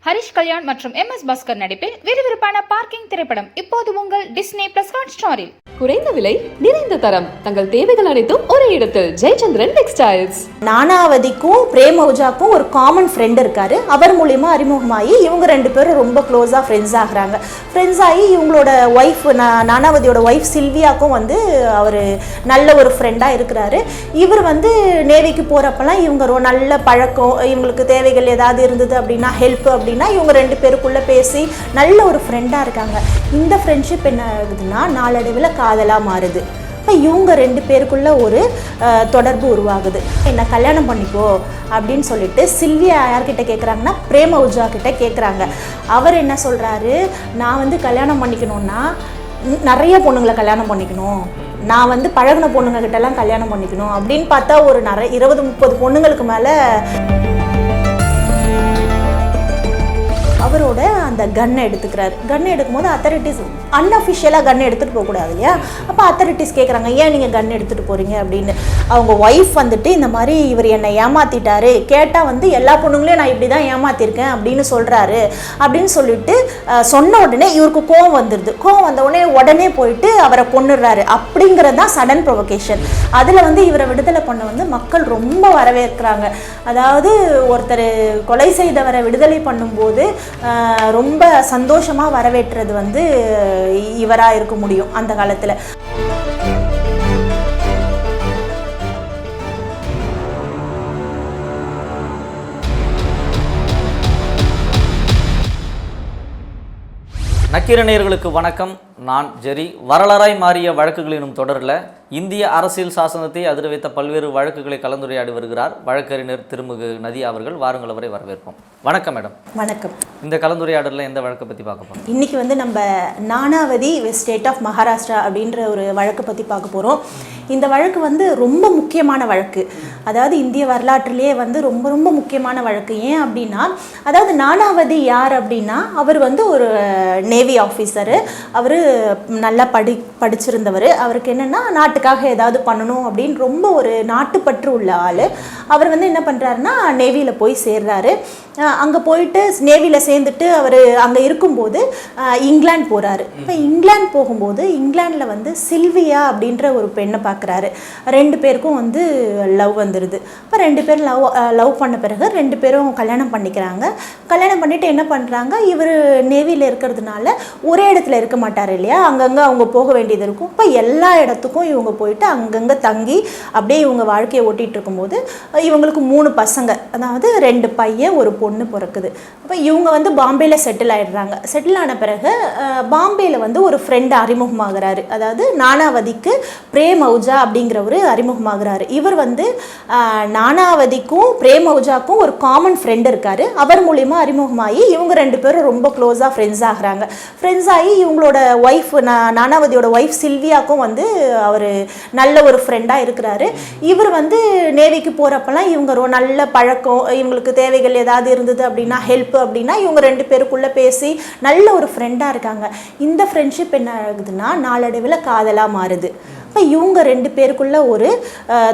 ஹரிஷ் கல்யாண் மற்றும் எம்.எஸ். பாஸ்கர் நடிப்பில் விறுவிறுப்பான பார்க்கிங் திரைப்படம் இப்போது உங்கள் டிஸ்னி பிளஸ் ஹாட்ஸ்டாரில். குறைந்த விலை, நிறைந்த தரம், தங்கள் தேவைகள் அனைத்தும் ஒரே இடத்தில். ஜெயச்சந்திரன் டெக்ஸ்டைல்ஸ். நானாவதிக்கும் பிரேமவுஜாக்கும் ஒரு காமன் ஃப்ரெண்ட் இருக்காரு. அவர் மூலியமா அறிமுகமாகி இவங்க ரெண்டு பேரும் ரொம்ப க்ளோஸா ஃப்ரெண்ட்ஸ் ஆகுறாங்க. ஃப்ரெண்ட்ஸ் ஆகி இவங்களோட ஒய்ஃப் நானாவதியோட ஒய்ஃப் சில்வியாக்கும் வந்து அவர் நல்ல ஒரு ஃப்ரெண்டா இருக்கிறாரு. இவர் வந்து நேவிக்கு போறப்பெல்லாம் இவங்க நல்ல பழக்கம், இவங்களுக்கு தேவைகள் ஏதாவது இருந்தது அப்படின்னா ஹெல்ப் அப்படின்னா இவங்க ரெண்டு பேருக்குள்ள பேசி நல்ல ஒரு ஃப்ரெண்டா இருக்காங்க. இந்த ஃப்ரெண்ட்ஷிப் என்ன ஆகுதுன்னா நாளடைவில் காதலா மாறுது. இப்போ இவங்க ரெண்டு பேருக்குள்ள ஒரு தொடர்பு உருவாகுது. என்ன கல்யாணம் பண்ணிக்கோ அப்படின்னு சொல்லிட்டு சில்வியா யார்கிட்ட கேட்குறாங்கன்னா பிரேமவுஜா கிட்ட கேட்குறாங்க. அவர் என்ன சொல்கிறாரு, நான் வந்து கல்யாணம் பண்ணிக்கணும்னா நிறைய பொண்ணுங்களை கல்யாணம் பண்ணிக்கணும், நான் வந்து பழகின பொண்ணுங்க கிட்டலாம் கல்யாணம் பண்ணிக்கணும் அப்படின்னு பார்த்தா ஒரு 20-30 பொண்ணுங்களுக்கு மேலே அவரோட அந்த கன்னை எடுத்துக்கிறாரு. கன்னை எடுக்கும்போது அத்தாரிட்டிஸ் அன்அஃபிஷியலாக கன்னை எடுத்துகிட்டு போகக்கூடாது இல்லையா? அப்போ அத்தாரிட்டிஸ் கேட்குறாங்க, ஏன் நீங்கள் கன் எடுத்துகிட்டு போகிறீங்க அப்படின்னு. அவங்க ஒய்ஃப் வந்துட்டு இந்த மாதிரி இவர் என்னை ஏமாற்றிட்டாரு, கேட்டால் வந்து எல்லா பொண்ணுங்களையும் நான் இப்படி தான் ஏமாற்றிருக்கேன் அப்படின்னு சொல்கிறாரு அப்படின்னு சொல்லிட்டு சொன்ன உடனே இவருக்கு கோவம் வந்துடுது. கோவம் வந்த உடனே போயிட்டு அவரை கொன்னுடுறாரு. அப்படிங்கிறது தான் சடன் ப்ரொவொகேஷன். அதில் வந்து இவரை விடுதலை பண்ண வந்து மக்கள் ரொம்ப வரவேற்கிறாங்க. அதாவது ஒருத்தர் கொலை செய்தவரை விடுதலை பண்ணும்போது ரொம்ப சந்தோஷமாக வரவேற்றது வந்து இவராக இருக்க முடியும் அந்த காலத்தில். நக்கீர நேயர்களுக்கு வணக்கம். நான் ஜெரி. வரலாறாய் மாறிய வழக்குகள் எனும் தொடரில் இந்திய அரசியல் சாசனத்தை அதிர வைத்த பல்வேறு வழக்குகளை கலந்துரையாடி வருகிறார் வழக்கறிஞர் திருமிகு நதியா அவர்கள். வாருங்கள், அவரை வரவேற்போம். வணக்கம் மேடம். வணக்கம். இந்த கலந்துரையாடலில் எந்த வழக்கை பற்றி பார்க்க போகிறோம்? இன்றைக்கி வந்து நம்ம நானாவதி ஸ்டேட் ஆஃப் மகாராஷ்டிரா அப்படின்ற ஒரு வழக்கை பற்றி பார்க்க போகிறோம். இந்த வழக்கு வந்து ரொம்ப முக்கியமான வழக்கு. அதாவது இந்திய வரலாற்றிலேயே வந்து ரொம்ப ரொம்ப முக்கியமான வழக்கு. ஏன் அப்படின்னா, அதாவது நானாவதி யார் அப்படின்னா, அவர் வந்து ஒரு நேவி ஆஃபீஸரு. அவர் நல்லா படிச்சிருந்தவர். அவருக்கு என்னென்னா நாட்டுக்காக ஏதாவது பண்ணணும் அப்படின்னு ரொம்ப ஒரு நாட்டுப்பற்று உள்ள ஆள். அவர் வந்து என்ன பண்ணுறாருன்னா நேவியில் போய் சேர்றாரு. அங்கே போயிட்டு நேவியில் சேர்ந்துட்டு அவர் அங்கே இருக்கும்போது இங்கிலாந்து போகிறாரு. இப்போ இங்கிலாந்து போகும்போது இங்கிலாண்டில் வந்து சில்வியா அப்படின்ற ஒரு பெண்ணை பார்க்குறாரு. ரெண்டு பேருக்கும் வந்து லவ் வந்துடுது. இப்போ ரெண்டு பேரும் லவ் பண்ண பிறகு ரெண்டு பேரும் கல்யாணம் பண்ணிக்கிறாங்க. கல்யாணம் பண்ணிவிட்டு என்ன பண்ணுறாங்க, இவர் நேவியில் இருக்கிறதுனால ஒரே இடத்துல இருக்க மாட்டார் இல்லையா, அங்கங்கே அவங்க போக வேண்டியது இருக்கும். இப்போ எல்லா இடத்துக்கும் இவங்க போயிட்டு அங்கங்கே தங்கி அப்படியே இவங்க வாழ்க்கையை ஓட்டிகிட்டு இருக்கும்போது இவங்களுக்கு 3 பசங்க, அதாவது 2 பையன் ஒரு பொண்ணு பிறக்குது. அப்போ இவங்க வந்து பாம்பேயில் செட்டில் ஆகிடுறாங்க. செட்டில் ஆன பிறகு பாம்பேயில் வந்து ஒரு ஃப்ரெண்டு அறிமுகமாகிறாரு. அதாவது நானாவதிக்கு பிரேமவுஜா அப்படிங்கிறவர் அறிமுகமாகிறாரு. இவர் வந்து நானாவதிக்கும் பிரேமவுஜாக்கும் ஒரு காமன் ஃப்ரெண்ட் இருக்கார். அவர் மூலிமா அறிமுகமாகி இவங்க ரெண்டு பேரும் ரொம்ப க்ளோஸாக ஃப்ரெண்ட்ஸ் ஆகுறாங்க. ஃப்ரெண்ட்ஸ் ஆகி இவங்களோட ஒய்ஃப் நானாவதியோட ஒய்ஃப் சில்வியாக்கும் வந்து அவர் நல்ல ஒரு ஃப்ரெண்டாக இருக்கிறாரு. இவர் வந்து நேவிக்கு போகிறப்பெல்லாம் இவங்க நல்ல பழக்கம், இவங்களுக்கு தேவைகள் ஏதாவது இருந்தது அப்படின்னா ஹெல்ப் அப்படின்னா இவங்க ரெண்டு பேருக்குள்ளே பேசி நல்ல ஒரு ஃப்ரெண்டாக இருக்காங்க. இந்த ஃப்ரெண்ட்ஷிப் என்ன ஆகுதுன்னா நாளடைவில் காதலாக மாறுது. இப்போ இவங்க ரெண்டு பேருக்குள்ள ஒரு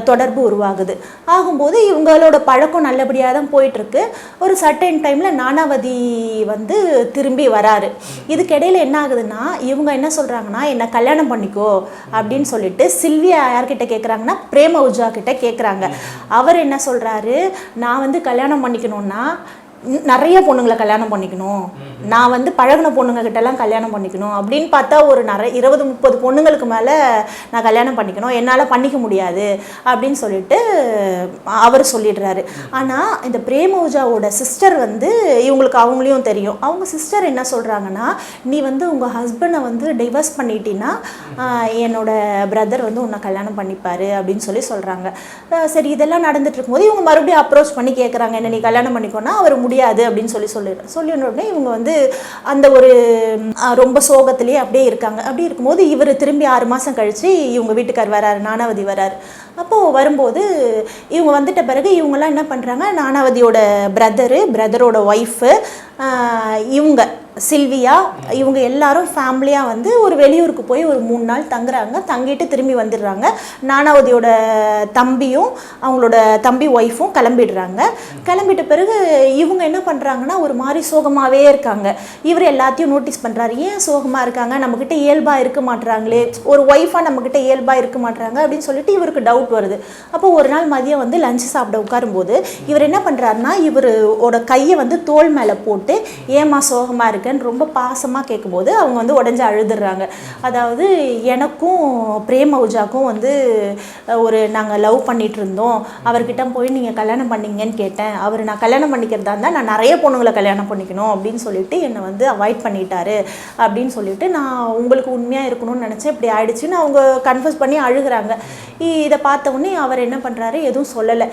தொடர்பு உருவாகுது. ஆகும்போது இவங்களோட பழக்கம் நல்லபடியாக தான் போயிட்டுருக்கு. ஒரு சர்டைன் டைமில் நானாவதி வந்து திரும்பி வராரு. இதுக்கிடையில் என்ன ஆகுதுன்னா இவங்க என்ன சொல்கிறாங்கன்னா, என்னை கல்யாணம் பண்ணிக்கோ அப்படின்னு சொல்லிட்டு சில்வியா யார்கிட்ட கேட்குறாங்கன்னா பிரேமவுஜா கிட்ட கேட்குறாங்க. அவர் என்ன சொல்கிறாரு, நான் வந்து கல்யாணம் பண்ணிக்கணும்னா நிறைய பொண்ணுங்களை கல்யாணம் பண்ணிக்கணும், நான் வந்து பழகின பொண்ணுங்க கிட்டலாம் கல்யாணம் பண்ணிக்கணும் அப்படின்னு பார்த்தா ஒரு 20-30 பொண்ணுங்களுக்கு மேலே நான் கல்யாணம் பண்ணிக்கணும், என்னால் பண்ணிக்க முடியாது அப்படின்னு சொல்லிட்டு அவர் சொல்லிடுறாரு. ஆனால் இந்த பிரேமவுஜாவோட சிஸ்டர் வந்து இவங்களுக்கு அவங்களையும் தெரியும். அவங்க சிஸ்டர் என்ன சொல்கிறாங்கன்னா, நீ வந்து உங்கள் ஹஸ்பண்டை வந்து டிவோர்ஸ் பண்ணிட்டீன்னா என்னோட பிரதர் வந்து உன்னை கல்யாணம் பண்ணிப்பார் அப்படின்னு சொல்கிறாங்க. சரி, இதெல்லாம் நடந்துட்டு இருக்கும்போது இவங்க மறுபடியும் அப்ரோச் பண்ணி கேட்குறாங்க, என்ன நீ கல்யாணம் பண்ணிக்கோன்னா அவர் முடியாது அப்படின்னு சொல்லிடுற உடனே இவங்க வந்து அந்த ஒரு ரொம்ப சோகத்திலேயே அப்படியே இருக்காங்க. அப்படி இருக்கும்போது இவர் திரும்பி 6 மாதம் கழித்து இவங்க வீட்டுக்கார் வராரு, நானாவதி வராரு. அப்போது வரும்போது இவங்க வந்துட்ட பிறகு இவங்கெல்லாம் என்ன பண்ணுறாங்க, நானாவதியோட பிரதரோட ஒய்ஃபு, இவங்க சில்வியா, இவங்க எல்லாரும் ஃபேமிலியாக வந்து ஒரு வெளியூருக்கு போய் ஒரு 3 நாள் தங்குறாங்க. தங்கிட்டு திரும்பி வந்துடுறாங்க. நானாவதியோட தம்பியும் அவங்களோட தம்பி ஒய்ஃபும் கிளம்பிடுறாங்க. கிளம்பிட்ட பிறகு இவங்க என்ன பண்ணுறாங்கன்னா ஒரு மாதிரி சோகமாகவே இருக்காங்க. இவர் எல்லாத்தையும் நோட்டீஸ் பண்ணுறாரு. ஏன் சோகமாக இருக்காங்க, நம்மக்கிட்ட இயல்பாக இருக்க மாட்டுறாங்களே, ஒரு ஒய்ஃபாக நம்மக்கிட்ட இயல்பாக இருக்க மாட்டுறாங்க அப்படின்னு சொல்லிட்டு இவருக்கு டவுட் வருது. அப்போ ஒரு நாள் மதியம் வந்து லஞ்ச் சாப்பிட உட்காரும்போது இவர் என்ன பண்ணுறாருன்னா இவரோட கையை வந்து தோள் மேலே போட்டு ஏமா சோகமாக இருக்குன்னு ரொம்ப பாசமாக கேட்கும்போது அவங்க வந்து உடஞ்சி அழுதுடுறாங்க. அதாவது எனக்கும் பிரேம் அவுஜாக்கும் வந்து நாங்கள் லவ் பண்ணிட்டு இருந்தோம், அவர்கிட்ட போய் நீங்கள் கல்யாணம் பண்ணிங்கன்னு கேட்டேன். நான் கல்யாணம் பண்ணிக்கிறதா இருந்தால் நான் நிறைய பொண்ணுங்களை கல்யாணம் பண்ணிக்கணும் அப்படின்னு சொல்லிட்டு என்னை வந்து அவாய்ட் பண்ணிட்டாரு அப்படின்னு சொல்லிட்டு நான் உங்களுக்கு உண்மையாக இருக்கணும்னு நினச்சேன், இப்படி ஆயிடுச்சுன்னு அவங்க கன்ஃபர்ஸ் பண்ணி அழுகிறாங்க. இதை பார்த்த உடனே அவர் என்ன பண்ணுறாரு, எதுவும் சொல்லலை,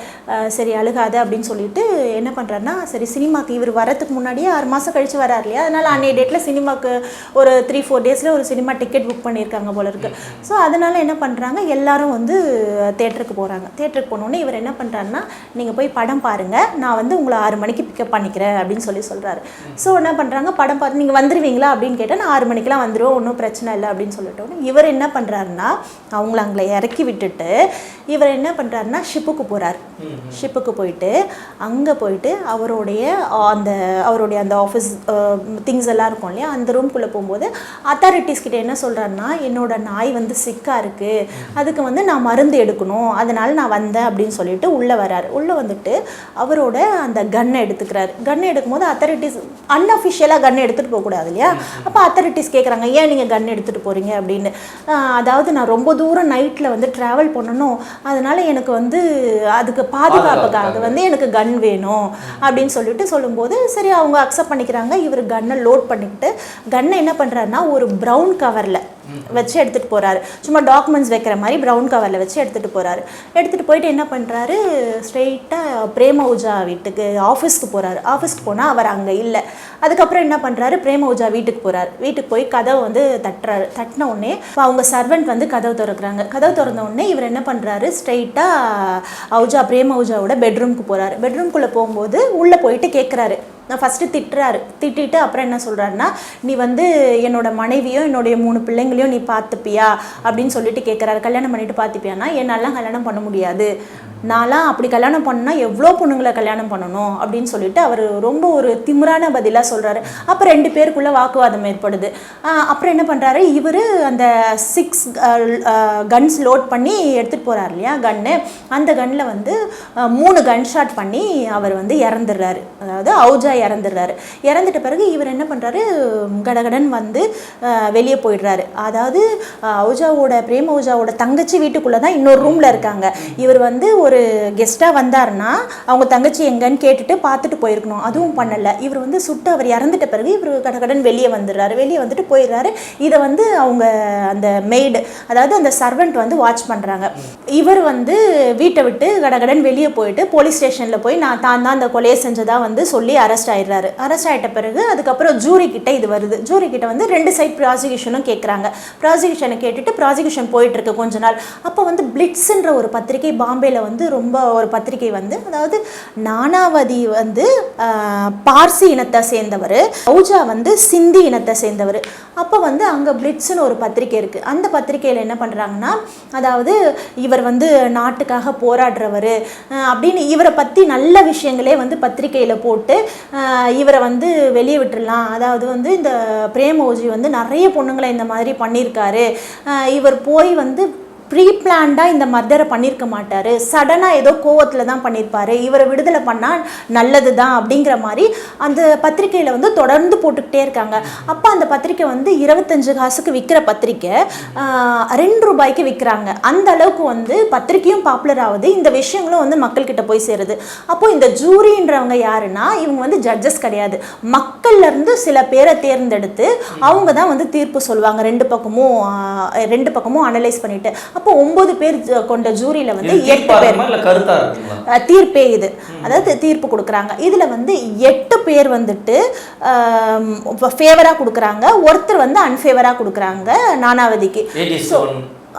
சரி அழுகாத அப்படின்னு சொல்லிட்டு என்ன பண்ணுறாருன்னா சரி சினிமாக்கு இவர் வரத்துக்கு முன்னாடியே 6 மாதம் கழித்து வரார் இல்லையா, அதனால் அன்றைய டேட்டில் சினிமாவுக்கு ஒரு 3-4 டேஸில் ஒரு சினிமா டிக்கெட் புக் பண்ணியிருக்காங்க போல இருக்கு. ஸோ அதனால் என்ன பண்ணுறாங்க, எல்லாரும் வந்து தேட்டருக்கு போகிறாங்க. தேட்டருக்கு போனோடனே இவர் என்ன பண்ணுறாருன்னா நீங்கள் போய் படம் பாருங்கள், நான் வந்து உங்களை 6 மணிக்கு பிக்கப் பண்ணிக்கிறேன் அப்படின்னு சொல்கிறாரு. ஸோ என்ன பண்ணுறாங்க, படம் பார்த்து நீங்கள் வந்துடுவீங்களா அப்படின்னு கேட்டால் நான் 6 மணிக்கெலாம் வந்துடுவோம், ஒன்றும் பிரச்சனை இல்லை அப்படின்னு சொல்லிட்டோன்னு இவர் என்ன பண்ணுறாருன்னா அவங்கள அங்கே இறக்கி விட்டுட்டு இவர் என்ன பண்ணுறாருன்னா ஷிப்புக்கு போகிறார். ஷிப்புக்கு போயிட்டு அங்கே போயிட்டு அவருடைய அந்த ஆஃபீஸ் திங்ஸ் எல்லாம் இருக்கும் இல்லையா, அந்த ரூம்குள்ளே போகும்போது அத்தாரிட்டிஸ் கிட்ட என்ன சொல்கிறாருன்னா என்னோட நாய் வந்து சிக்காக இருக்குது, அதுக்கு வந்து நான் மருந்து எடுக்கணும், அதனால் நான் வந்தேன் அப்படின்னு சொல்லிட்டு உள்ளே வராரு. உள்ளே வந்துட்டு அவரோட அந்த கன்னை எடுத்துக்கிறாரு. கன்னை எடுக்கும்போது அத்தாரிட்டிஸ் அன்அஃபிஷியலாக கன்னை எடுத்துகிட்டு போகக்கூடாது இல்லையா, அப்போ அத்தாரிட்டிஸ் கேட்குறாங்க ஏன் நீங்கள் கன் எடுத்துகிட்டு போகிறீங்க அப்படின்னு. அதாவது நான் ரொம்ப தூரம் நைட்டில் வந்து ட்ராவல் பண்ணணும், அதனால் எனக்கு வந்து அதுக்கு பாதுகாப்புக்காக வந்து எனக்கு கன் வேணும் அப்படின்னு சொல்லும்போது சரி அவங்க அக்செப்ட் பண்ணிக்கிறாங்க. இவர் கன்னை லோட் பண்ணிக்கிட்டு கன்னை என்ன பண்ணுறாருன்னா ஒரு ப்ரௌன் கவரில் வச்சு எடுத்துகிட்டு போகிறாரு. சும்மா டாக்குமெண்ட்ஸ் வைக்கிற மாதிரி ப்ரௌன் கவரில் வச்சு எடுத்துகிட்டு போகிறாரு. எடுத்துகிட்டு போயிட்டு என்ன பண்ணுறாரு, ஸ்ட்ரெயிட்டாக பிரேம் அவுஜா வீட்டுக்கு ஆஃபீஸ்க்கு போகிறாரு. ஆஃபீஸ்க்கு போனால் அவர் அங்கே இல்லை. அதுக்கப்புறம் என்ன பண்ணுறாரு, பிரேம் அவுஜா வீட்டுக்கு போகிறாரு. வீட்டுக்கு போய் கதவை வந்து தட்டுறாரு. தட்டின உடனே அவங்க சர்வெண்ட் வந்து கதவு திறக்கிறாங்க. கதவு திறந்த உடனே இவர் என்ன பண்ணுறாரு, ஸ்ட்ரெயிட்டாக பிரேம் அவுஜாவோட பெட்ரூம்க்கு போகிறாரு. பெட்ரூம்குள்ளே போகும்போது உள்ளே போயிட்டு கேட்குறாரு. நான் ஃபஸ்ட்டு திட்டிட்டு அப்புறம் என்ன சொல்கிறாருன்னா நீ வந்து என்னோட மனைவியும் என்னுடைய 3 பிள்ளைங்களையும் நீ பார்த்துப்பியா அப்படின்னு சொல்லிட்டு கேட்குறாரு. கல்யாணம் பண்ணிட்டு பார்த்துப்பியானா, என்னாலாம் கல்யாணம் பண்ண முடியாது, நான்லாம் அப்படி கல்யாணம் பண்ணால் எவ்வளோ பொண்ணுங்களை கல்யாணம் பண்ணணும் அப்படின்னு சொல்லிட்டு அவர் ரொம்ப ஒரு திமிரான பதிலாக சொல்கிறாரு. அப்போ 2 பேருக்குள்ளே வாக்குவாதம் ஏற்படுது. அப்புறம் என்ன பண்ணுறாரு, இவர் அந்த 6 கன்ஸ் லோட் பண்ணி எடுத்துகிட்டு போகிறார் இல்லையா கன்னு, அந்த கன்னில் வந்து 3 கன் ஷாட் பண்ணி அவர் வந்து இறந்துடுறாரு. அதாவது அவுஜா இறந்துடுறாரு. இறந்துட்ட பிறகு இவர் என்ன பண்ணுறாரு, கடகடன் வந்து வெளியே போயிடுறாரு. அதாவது பிரேம் அவுஜாவோட தங்கச்சி வீட்டுக்குள்ளே தான் இன்னொரு ரூமில் இருக்காங்க. இவர் வந்து ஒரு கெஸ்ட்டாக வந்தாருன்னா அவங்க தங்கச்சி எங்கன்னு கேட்டுட்டு பார்த்துட்டு போயிருக்கணும், அதுவும் பண்ணலை. இவர் வந்து சுட்டு அவர் இறந்துட்ட பிறகு இவர் கடகடன் வெளியே வந்துடுறாரு. வெளியே வந்துட்டு போயிடுறாரு. இதை வந்து அவங்க அந்த மெய்டு, அதாவது அந்த சர்வெண்ட் வந்து வாட்ச் பண்ணுறாங்க. இவர் வந்து வீட்டை விட்டு கடகடன் வெளியே போயிட்டு போலீஸ் ஸ்டேஷனில் போய் நான் தான் அந்த கொலையை செஞ்சதாக வந்து சொல்லி அரெஸ்ட் ஆயிடுறாரு. அரெஸ்ட் ஆகிட்ட பிறகு அதுக்கப்புறம் ஜூரி கிட்ட இது வருது. ஜூரி கிட்ட வந்து 2 சைட் ப்ராசிக்யூஷனும் கேட்குறாங்க. ப்ராசிக்யூஷனை கேட்டுட்டு ப்ராசிக்யூஷன் போயிட்டு இருக்கு கொஞ்ச நாள். அப்போ வந்து பிளிட்ஸ்ன்ற ஒரு பத்திரிகை பாம்பேல வந்து ரொம்ப ஒரு பத்திரிகை வந்து, அதாவது நானாவதி வந்து பார்சி இனத்தை சேர்ந்தவர், அவுஜா வந்து சிந்தி இனத்தை சேர்ந்தவர். அப்போ வந்து அங்கே பிளிட்ஸ்னு ஒரு பத்திரிகை இருக்குது. அந்த பத்திரிகையில் என்ன பண்ணுறாங்கன்னா, அதாவது இவர் வந்து நாட்டுக்காக போராடுறவர் அப்படின்னு இவரை பற்றி நல்ல விஷயங்களே வந்து பத்திரிகையில் போட்டு இவரை வந்து வெளியே விட்டுடலாம். அதாவது வந்து இந்த பிரேம் அவுஜி வந்து நிறைய பொண்ணுங்களை இந்த மாதிரி பண்ணியிருக்காரு, இவர் போய் வந்து ப்ரீ பிளான்டாக இந்த மர்டரை பண்ணியிருக்க மாட்டார், சடனாக ஏதோ கோவத்தில் தான் பண்ணியிருப்பார், இவரை விடுதலை பண்ணால் நல்லது தான் அப்படிங்கிற மாதிரி அந்த பத்திரிக்கையில் வந்து தொடர்ந்து போட்டுக்கிட்டே இருக்காங்க. அப்போ அந்த பத்திரிக்கை வந்து 25 காசுக்கு விற்கிற பத்திரிக்கை 2 ரூபாய்க்கு விற்கிறாங்க. அந்த அளவுக்கு வந்து பத்திரிக்கையும் பாப்புலர் ஆகுது, இந்த விஷயங்களும் வந்து மக்கள்கிட்ட போய் சேருது. அப்போது இந்த ஜூரின்றவங்க யாருன்னா, இவங்க வந்து ஜட்ஜஸ் கிடையாது, மக்கள்லேருந்து சில பேரை தேர்ந்தெடுத்து அவங்க தான் வந்து தீர்ப்பு சொல்லுவாங்க. 2 பக்கமும் அனலைஸ் பண்ணிட்டு. அப்போ 9 பேர் கொண்ட ஜூரியில வந்து 8 பேர் தீர்ப்பே இது, அதாவது தீர்ப்பு கொடுக்குறாங்க. இதுல வந்து 8 பேர் வந்துட்டு ஃபேவரா கொடுக்குறாங்க, ஒருத்தர் வந்து அன்ஃபேவரா கொடுக்குறாங்க நானாவதிக்கு.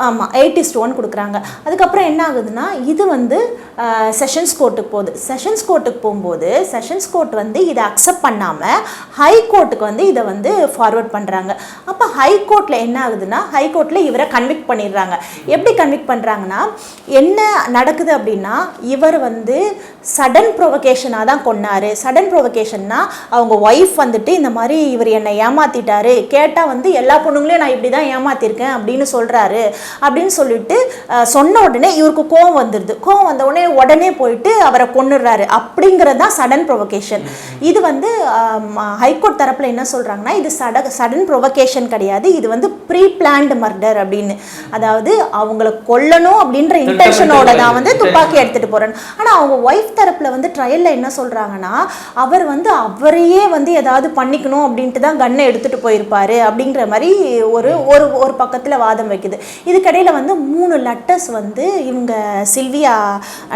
ஆமாம் 8:1 கொடுக்குறாங்க. அதுக்கப்புறம் என்ன ஆகுதுன்னா இது வந்து செஷன்ஸ் கோர்ட்டுக்கு போகுது. செஷன்ஸ் கோர்ட்டுக்கு போகும்போது செஷன்ஸ் கோர்ட் வந்து இதை அக்செப்ட் பண்ணாமல் ஹை கோர்ட்டுக்கு வந்து இதை வந்து ஃபார்வர்ட் பண்ணுறாங்க. அப்போ ஹை கோர்ட்டில் என்ன ஆகுதுன்னா ஹை கோர்ட்டில் இவரை கன்விக்ட் பண்ணிடுறாங்க. எப்படி கன்விக்ட் பண்ணுறாங்கன்னா என்ன நடக்குது அப்படின்னா இவர் வந்து சடன் ப்ரொவகேஷனாக தான் கொன்னார். சடன் ப்ரொவகேஷன்னா அவங்க ஒய்ஃப் வந்துட்டு இந்த மாதிரி இவர் என்னை ஏமாற்றிட்டாரு, கேட்டால் வந்து எல்லா பொண்ணுங்களையும் நான் இப்படி தான் ஏமாற்றிருக்கேன் அப்படின்னு சொல்கிறாரு அப்படின்னு சொல்லிட்டு சொன்ன உடனே இவருக்கு கோவம் வந்துடுது. கோவம் வந்த உடனே போயிட்டு அவரை கொன்னுடுறாரு. அப்படிங்கிறது தான் சடன் ப்ரொவகேஷன். இது வந்து ஹைகோர்ட் தரப்பில் என்ன சொல்கிறாங்கன்னா இது சடன் ப்ரொவகேஷன் கிடையாது, இது வந்து ப்ரீ பிளான்டு மர்டர் அப்படின்னு. அதாவது அவங்களை கொல்லணும் அப்படின்ற இன்டென்ஷனோட தான் வந்து துப்பாக்கி எடுத்துகிட்டு போகிறேன். ஆனால் அவங்க ஒய்ஃப் தரப்பில் வந்து ட்ரையலில் என்ன சொல்கிறாங்கன்னா அவர் வந்து அவரையே வந்து ஏதாவது பண்ணிக்கணும் அப்படின்ட்டு தான் கன்னை எடுத்துகிட்டு போயிருப்பாரு அப்படிங்கிற மாதிரி ஒரு ஒரு பக்கத்தில் வாதம் வைக்குது. இதுக்கடையில் வந்து 3 லெட்டர்ஸ் வந்து இவங்க சில்வியா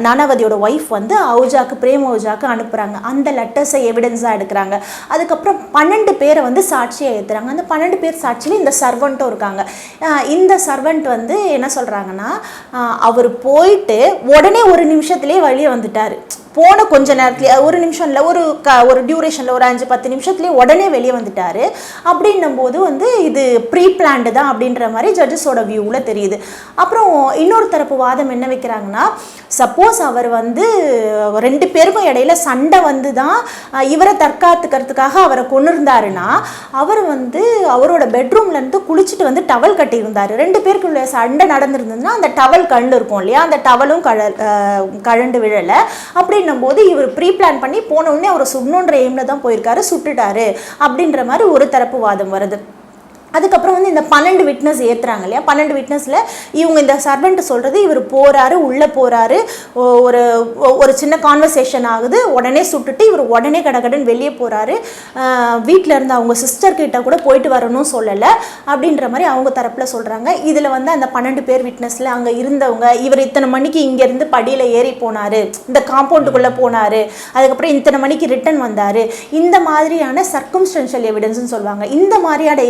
நானாவதியோட ஒய்ஃப் வந்து அவுஜாக்கு பிரேம் அவுஜாக்கு அனுப்புகிறாங்க. அந்த லெட்டர்ஸை எவிடன்ஸாக எடுக்கிறாங்க. அதுக்கப்புறம் 12 பேரை வந்து சாட்சியாக ஏற்றுறாங்க. அந்த 12 பேர் சாட்சியில் இந்த சர்வெண்ட்டும் இருக்காங்க. இந்த சர்வெண்ட் வந்து என்ன சொல்கிறாங்கன்னா அவர் போயிட்டு உடனே ஒரு நிமிஷத்துலேயே வெளியே வந்துட்டார். போன கொஞ்ச நேரத்துலேயே ஒரு நிமிஷம் இல்லை ஒரு டியூரேஷனில் ஒரு 5-10 நிமிஷத்துலேயே உடனே வெளியே வந்துட்டார். அப்படின்னும் போது வந்து இது ப்ரீ பிளான்டு தான் அப்படின்ற மாதிரி ஜட்ஜஸோட வியூவில் தெரியுது. அப்புறம் இன்னொரு தரப்பு வாதம் என்ன வைக்கிறாங்கன்னா சப்போஸ் அவர் வந்து 2 பேருக்கும் இடையில சண்டை வந்து தான் இவரை தற்காத்துக்கிறதுக்காக அவரை கொண்டிருந்தாருன்னா அவர் வந்து அவரோட பெட்ரூம்லேருந்து குளிச்சுட்டு வந்து டவல் கட்டியிருந்தார். 2 பேருக்குள்ள சண்டை நடந்திருந்ததுன்னா அந்த டவல் கழண்டு இருக்கும் இல்லையா, அந்த டவலும் கழண்டு விழலை. அப்படின்னும் போது இவர் ப்ரீ பிளான் பண்ணி போன உடனே அவர் சுடணுன்ற எய்மில் தான் போயிருக்காரு, சுட்டுட்டாரு அப்படின்ற மாதிரி ஒரு தரப்பு வாதம் வருது. அதுக்கப்புறம் வந்து இந்த 12 விட்னஸ் ஏற்றுறாங்க இல்லையா, 12 விட்னஸில் இவங்க இந்த சர்வெண்ட் சொல்கிறது இவர் போகிறாரு, உள்ளே போகிறாரு, ஒரு சின்ன கான்வர்சேஷன் ஆகுது, உடனே சுட்டுட்டு இவர் உடனே கடகடன் வெளியே போகிறாரு, வீட்டில் இருந்து அவங்க சிஸ்டர்கிட்ட கூட போயிட்டு வரணும் சொல்லலை அப்படின்ற மாதிரி அவங்க தரப்பில் சொல்கிறாங்க. இதில் வந்து அந்த 12 பேர் விட்னஸில் அங்கே இருந்தவங்க இவர் இத்தனை மணிக்கு இங்கேருந்து படியில் ஏறி போனார், இந்த காம்பவுண்டுக்குள்ளே போனார், அதுக்கப்புறம் இத்தனை மணிக்கு ரிட்டன் வந்தார், இந்த மாதிரியான சர்க்கம்ஸ்டன்ஷியல் எவிடன்ஸ்னு சொல்லுவாங்க. இந்த மாதிரியான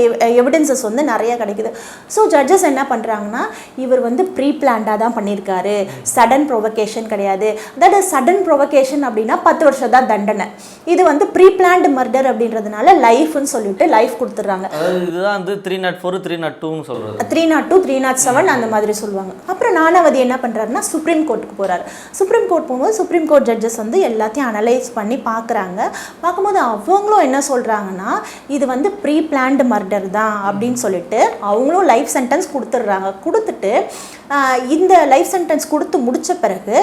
எவிடன்சஸ் வந்து நிறைய கிடைக்குது. ஸோ ஜட்ஜஸ் என்ன பண்ணுறாங்கன்னா இவர் வந்து ப்ரீ பிளான்டாக தான் பண்ணியிருக்காரு, சடன் ப்ரொவகேஷன் கிடையாது. அதாவது சடன் ப்ரொவகேஷன் அப்படின்னா 10 வருஷம் தான் தண்டனை. இது வந்து ப்ரீ பிளான்டு மர்டர் அப்படின்றதுனால லைஃப்னு சொல்லிட்டு லைஃப் கொடுத்துட்றாங்க. இதுதான் வந்து 304 302ன்னு சொல்கிறது, 302 307 அந்த மாதிரி சொல்லுவாங்க. அப்புறம் நானாவதி என்ன பண்ணுறாருன்னா சுப்ரீம் கோர்ட்டுக்கு போகிறாரு. சுப்ரீம் கோர்ட் போகும்போது சுப்ரீம் கோர்ட் ஜட்ஜஸ் வந்து எல்லாத்தையும் அனலைஸ் பண்ணி பார்க்குறாங்க. பார்க்கும்போது அவங்களும் என்ன சொல்கிறாங்கன்னா இது வந்து ப்ரீ பிளான்டு மர்டர் தான் அப்படின்னு சொல்லிட்டு அவங்களும் லைஃப் சென்டென்ஸ் கொடுத்துட்றாங்க. கொடுத்துட்டு இந்த லைஃப் சென்டென்ஸ் கொடுத்து முடித்த பிறகு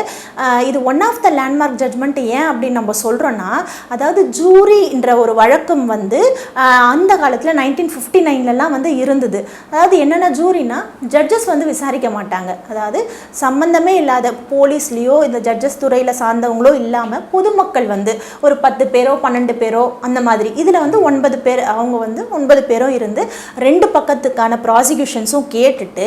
இது one of the landmark judgment. ஏன் அப்படின்னு நம்ம சொல்கிறோன்னா அதாவது ஜூரின்ற ஒரு வழக்கம் வந்து அந்த காலத்தில் 1959லலாம் வந்து இருந்தது. அதாவது என்னென்ன ஜூரினா ஜட்ஜஸ் வந்து விசாரிக்க மாட்டாங்க, அதாவது சம்மந்தமே இல்லாத போலீஸ்லேயோ இந்த ஜட்ஜஸ் துறையில் சார்ந்தவங்களோ இல்லாமல் பொதுமக்கள் வந்து ஒரு 10 பேரோ 12 பேரோ அந்த மாதிரி இதில் வந்து 9 பேர் அவங்க வந்து 9 பேரும் இருந்து 2 பக்கத்துக்கான ப்ராசிக்யூஷன்ஸும் கேட்டுட்டு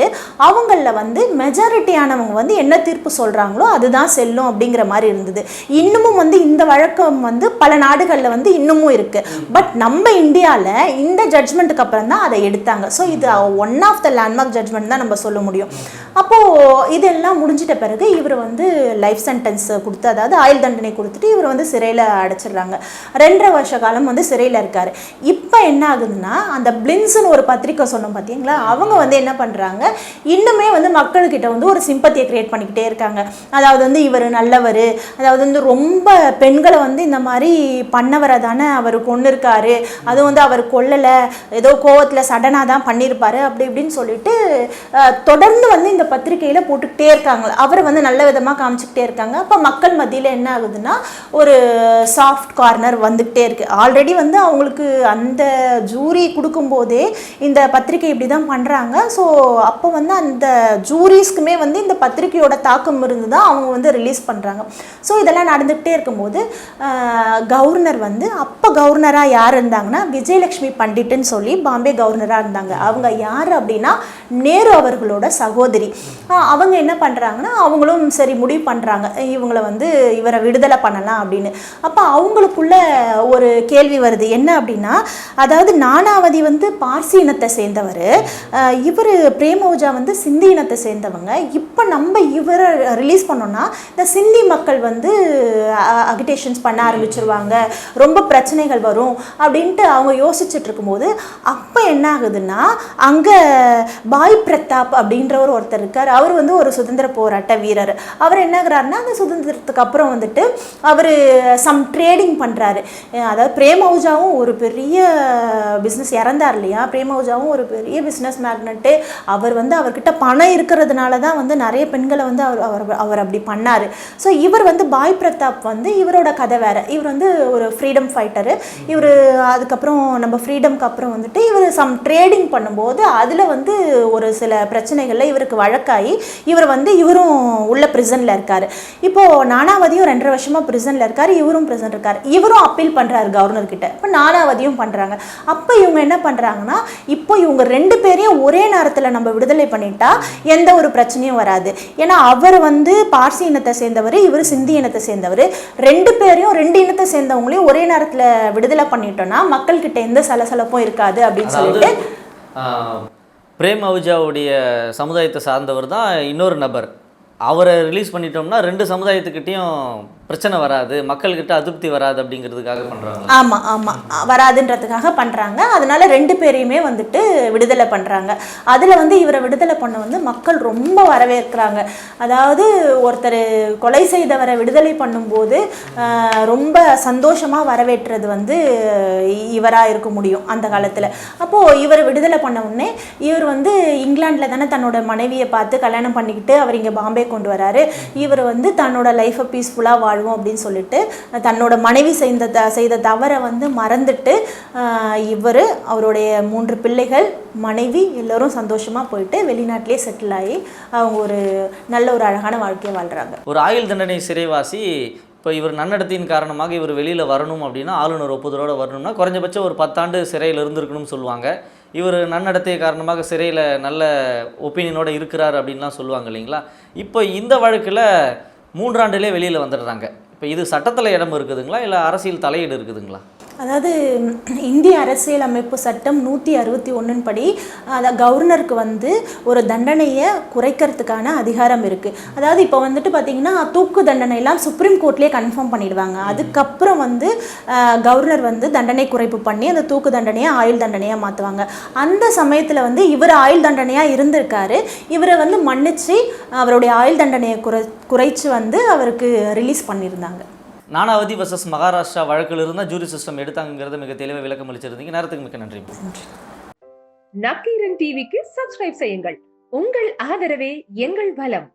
அவங்களில் வந்து மெஜாரிட்டியானவங்க வந்து என்ன தீர்ப்பு சொல்கிறாங்களோ அதுதான் செல்லும் அப்படிங்கிற மாதிரி இருந்தது. இன்னமும் வந்து இந்த வழக்கம் வந்து பல நாடுகளில் வந்து இன்னமும் இருக்குது. பட் நம்ம இந்தியாவில் இந்த ஜட்ஜ்மெண்ட்டுக்கு அப்புறம் தான் அதை எடுத்தாங்க. ஸோ இது one of the landmark judgment தான் நம்ம சொல்ல முடியும். அப்போது இதெல்லாம் முடிஞ்சிட்ட பிறகு இவர் வந்து லைஃப் சென்டென்ஸ் கொடுத்து அதாவது ஆயுள் தண்டனை கொடுத்துட்டு இவர் வந்து சிறையில் அடைச்சிடுறாங்க. 2.5 வருஷ காலம் வந்து சிறையில் இருக்கார். இப்போ என்ன ஆகுதுன்னா அந்த பிளின்ஸ்னு ஒரு பத்திரிக்கை சொன்னோம் பார்த்தீங்களா, அவங்க வந்து என்ன பண்ணுறாங்க இன்னுமே வந்து மக்கள்கிட்ட வந்து ஒரு சிம்பத்தியை கிரியேட் பண்ணிக்கிட்டே இருக்காங்க. அதாவது வந்து இவர் நல்லவர், அதாவது வந்து ரொம்ப பெண்களை வந்து இந்த மாதிரி பண்ணவரை தானே அவர் கொண்டு இருக்காரு, அதுவும் வந்து அவர் கொல்லலை, ஏதோ கோவத்தில் சடனாக தான் பண்ணியிருப்பாரு அப்படி இப்படின்னு சொல்லிட்டு தொடர்ந்து வந்து இந்த பத்திரிகையில் போட்டுக்கிட்டே இருக்காங்க. அவரை வந்து நல்ல விதமாக காமிச்சிக்கிட்டே இருக்காங்க. அப்போ மக்கள் மத்தியில் என்ன ஆகுதுன்னா ஒரு சாஃப்ட் கார்னர் வந்துக்கிட்டே இருக்குது. ஆல்ரெடி வந்து அவங்களுக்கு அந்த ஜூரி கொடுக்கும்போதே இந்த பத்திரிகை இப்படி தான் பண்ணுறாங்க. ஸோ அப்போ வந்து அந்த ஜூரிஸ்க்குமே வந்து இந்த பத்திரிகையோட தாக்கம் இருந்து தான் அவங்க வந்து ரிலீஸ் பண்ணுறாங்க. ஸோ இதெல்லாம் நடந்துக்கிட்டே இருக்கும்போது கவர்னர் வந்து அப்போ கவர்னராக யார் இருந்தாங்கன்னா விஜயலட்சுமி பண்டிட்னு சொல்லி பாம்பே கவர்னராக இருந்தாங்க. அவங்க யார் அப்படின்னா நேரு அவர்களோட சகோதரி. அவங்க என்ன பண்ணுறாங்கன்னா அவங்களும் சரி முடிவு பண்ணுறாங்க இவங்களை வந்து இவரை விடுதலை பண்ணலாம் அப்படின்னு. அப்போ அவங்களுக்குள்ள ஒரு கேள்வி வருது என்ன அப்படின்னா அதாவது நானாவதி வந்து பார்க்க பார்சி இனத்தை சேர்ந்தவர். இவர் பிரேம் அஹூஜா வந்து சிந்தி இனத்தை சேர்ந்தவங்க. இப்போ நம்ம இவரை ரிலீஸ் பண்ணோம்னா இந்த சிந்தி மக்கள் வந்து அகிடேஷன்ஸ் பண்ண ஆரம்பிச்சிருவாங்க, ரொம்ப பிரச்சனைகள் வரும் அப்படின்ட்டு அவங்க யோசிச்சுட்டு இருக்கும்போது அப்போ என்ன ஆகுதுன்னா அங்கே பாய் பிரதாப் அப்படின்றவர் ஒருத்தர் இருக்கார். அவர் வந்து ஒரு சுதந்திர போராட்ட வீரர். அவர் என்ன ஆகுறாருன்னா அந்த சுதந்திரத்துக்கு அப்புறம் வந்துட்டு அவர் சம் ட்ரேடிங் பண்ணுறாரு. அதாவது பிரேம் அஹூஜாவும் ஒரு பெரிய பிஸ்னஸ், இறந்தார் இல்லையா, பிரேம் அஹூஜாவும் ஒரு பெரிய பிஸ்னஸ் மேக்னட்டு. அவர் வந்து அவர்கிட்ட பணம் இருக்கிறதுனால தான் வந்து நிறைய பெண்களை வந்து அவர் அப்படி பண்ணார். ஸோ இவர் வந்து பாய் பிரதாப் வந்து இவரோட கதை வேறு. இவர் வந்து ஒரு ஃப்ரீடம் ஃபைட்டரு. இவர் அதுக்கப்புறம் நம்ம ஃப்ரீடம்க்கு அப்புறம் வந்துட்டு இவர் சம் ட்ரேடிங் பண்ணும்போது அதில் வந்து ஒரு சில பிரச்சனைகளில் இவருக்கு வழக்காகி இவரும் உள்ள பிரிசனில் இருக்கார். இப்போது நானாவதியும் 2.5 வருஷமாக பிரிசனில் இருக்கார், இவரும் பிரிசன் இருக்கார். இவரும் அப்பீல் பண்ணுறாரு கவர்னர்கிட்ட. இப்போ நானாவதியும் பண்ணுறாங்க. அப்போ இவங்க என்ன பண்ணுறாங்கன்னா இப்போ இவங்க 2 பேரையும் ஒரே நேரத்தில் நம்ம விடுதலை பண்ணிட்டா எந்த ஒரு பிரச்சனையும் வராது. ஏன்னா அவர் வந்து பார்சி இனத்தை சேர்ந்தவர், இவர் சிந்தி இனத்தை சேர்ந்தவர். 2 பேரையும் 2 இனத்தை சேர்ந்தவங்களையும் ஒரே நேரத்தில் விடுதலை பண்ணிட்டோம்னா மக்கள்கிட்ட எந்த சலசலப்பும் இருக்காது அப்படின்னு சொல்லிட்டு பிரேம் அஹூஜாவுடைய சமுதாயத்தை சார்ந்தவர் தான் இன்னொரு நபர். அவரை ரிலீஸ் பண்ணிட்டோம்னா 2 சமுதாயத்துக்கிட்டையும் பிரச்சனை வராது, மக்கள்கிட்ட அதிருப்தி வராது அப்படிங்கிறதுக்காக பண்ணுறாங்க. ஆமாம் வராதுன்றதுக்காக பண்ணுறாங்க. அதனால 2 பேரையுமே வந்துட்டு விடுதலை பண்ணுறாங்க. அதில் வந்து இவரை விடுதலை பண்ண வந்து மக்கள் ரொம்ப வரவேற்கிறாங்க. அதாவது ஒருத்தர் கொலை செய்தவரை விடுதலை பண்ணும்போது ரொம்ப சந்தோஷமாக வரவேற்றது வந்து இவராக இருக்க முடியும் அந்த காலத்தில். அப்போது இவர் விடுதலை பண்ண உடனே இவர் வந்து இங்கிலாண்டில் தானே தன்னோட மனைவியை பார்த்து கல்யாணம் பண்ணிக்கிட்டு அவர் இங்கே பாம்பே கொண்டு வராரு. இவர் வந்து தன்னோட லைஃப்பை பீஸ்ஃபுல்லாக வாழ்வோம் அப்படின்னு சொல்லிட்டு தன்னோட மனைவி செய்த தவறை வந்து மறந்துட்டு இவர் அவருடைய 3 பிள்ளைகள், மனைவி எல்லோரும் சந்தோஷமாக போயிட்டு வெளிநாட்டிலே செட்டில் ஆகி அவங்க ஒரு நல்ல ஒரு அழகான வாழ்க்கையை வாழ்கிறாங்க. ஒரு ஆயுள் தண்டனை சிறைவாசி இப்போ இவர் நன்னடத்தின் காரணமாக இவர் வெளியில் வரணும் அப்படின்னா ஆளுநர் ஒப்புதலோடு வரணும்னா குறைஞ்சபட்சம் ஒரு 10 ஆண்டு சிறையில் இருந்திருக்கணும்னு சொல்லுவாங்க. இவர் நன்னடத்தை காரணமாக சிறையில் நல்ல ஒப்பீனியனோடு இருக்கிறார் அப்படின்லாம் சொல்லுவாங்க இல்லைங்களா. இப்போ இந்த வழக்கில் 3 ஆண்டுலேயே வெளியில் வந்துடுறாங்க. இப்போ இது சட்டத்தில் இடம் இருக்குதுங்களா இல்லை அரசியல் தலையீடு இருக்குதுங்களா? அதாவது இந்திய அரசியல் அமைப்பு சட்டம் 161 படி கவர்னருக்கு வந்து ஒரு தண்டனையை குறைக்கிறதுக்கான அதிகாரம் இருக்குது. அதாவது இப்போ வந்துட்டு பார்த்திங்கன்னா தூக்கு தண்டனையெல்லாம் சுப்ரீம் கோர்ட்லேயே கன்ஃபார்ம் பண்ணிடுவாங்க. அதுக்கப்புறம் வந்து கவர்னர் வந்து தண்டனை குறைப்பு பண்ணி அந்த தூக்கு தண்டனையை ஆயுள் தண்டனையாக மாற்றுவாங்க. அந்த சமயத்தில் வந்து இவர் ஆயுள் தண்டனையாக இருந்திருக்காரு. இவரை வந்து மன்னிச்சு அவருடைய ஆயுள் தண்டனையை குறைச்சி வந்து அவருக்கு ரிலீஸ் பண்ணியிருந்தாங்க. நானாவதி வர்சஸ் மகாராஷ்டிரா வழக்கில் இருந்தால் ஜூரி சிஸ்டம் எடுத்தாங்கிறத மிக தெளிவாக விளக்கம் அளிச்சிருந்தீங்க. நேரத்துக்கு மிக்க நன்றி. நக்கீரன் டிவிக்கு சப்ஸ்கிரைப் செய்யுங்கள். உங்கள் ஆதரவே எங்கள் பலம்.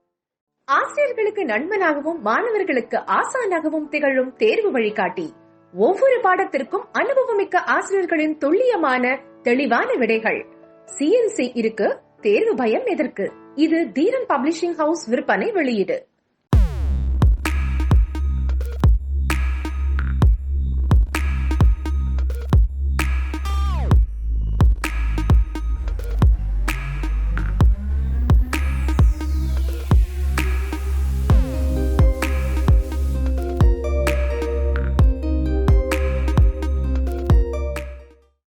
ஆசிரியர்களுக்கு நண்பனாகவும் மாணவர்களுக்கு ஆசானாகவும் திகழும் தேர்வு வழிகாட்டி. ஒவ்வொரு பாடத்திற்கும் அனுபவமிக்க ஆசிரியர்களின் துல்லியமான தெளிவான விடைகள். CNC இருக்கு, தேர்வு பயம் எதற்கு? இது தீரன் பப்ளிஷிங் ஹவுஸ் விற்பனை வெளியீடு.